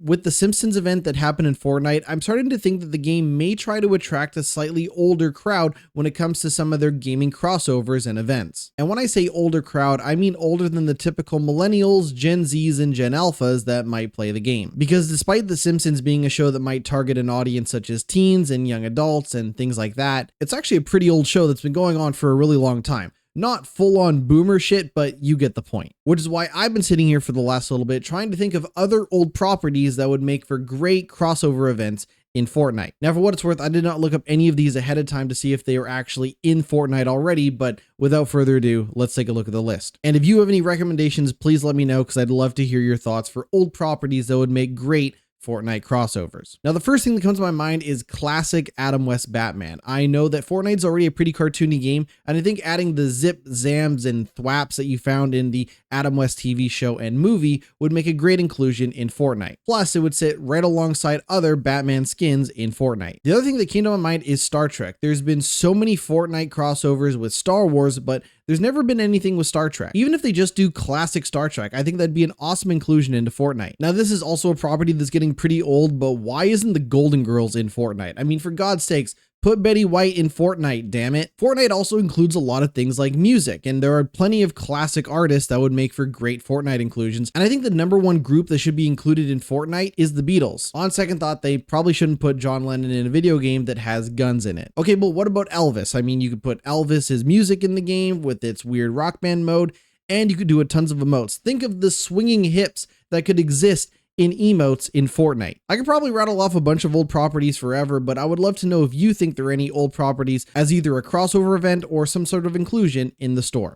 With the Simpsons event that happened in Fortnite, I'm starting to think that the game may try to attract a slightly older crowd when it comes to some of their gaming crossovers and events. And when I say older crowd, I mean older than the typical millennials, Gen Zs, and Gen Alphas that might play the game. Because despite The Simpsons being a show that might target an audience such as teens and young adults and things like that, it's actually a pretty old show that's been going on for a really long time. Not full-on boomer shit, but you get the point. Which is why I've been sitting here for the last little bit trying to think of other old properties that would make for great crossover events in Fortnite. Now, for what it's worth, I did not look up any of these ahead of time to see if they are actually in Fortnite already, but without further ado, let's take a look at the list. And if you have any recommendations, please let me know because I'd love to hear your thoughts for old properties that would make great Fortnite crossovers. Now, the first thing that comes to my mind is classic Adam West Batman. I know that Fortnite's already a pretty cartoony game, and I think adding the zip, zams, and thwaps that you found in the Adam West TV show and movie would make a great inclusion in Fortnite. Plus, it would sit right alongside other Batman skins in Fortnite. The other thing that came to my mind is Star Trek. There's been so many Fortnite crossovers with Star Wars, but there's never been anything with Star Trek. Even if they just do classic Star Trek, I think that'd be an awesome inclusion into Fortnite. Now, this is also a property that's getting pretty old, but why isn't the Golden Girls in Fortnite? I mean, for God's sakes, put Betty White in Fortnite, damn it. Fortnite also includes a lot of things like music, and there are plenty of classic artists that would make for great Fortnite inclusions. And I think the number one group that should be included in Fortnite is the Beatles. On second thought, they probably shouldn't put John Lennon in a video game that has guns in it. Okay, but what about Elvis? I mean, you could put Elvis's music in the game with its weird rock band mode, and you could do a tons of emotes. Think of the swinging hips that could exist in emotes in Fortnite. I could probably rattle off a bunch of old properties forever, but I would love to know if you think there are any old properties as either a crossover event or some sort of inclusion in the store.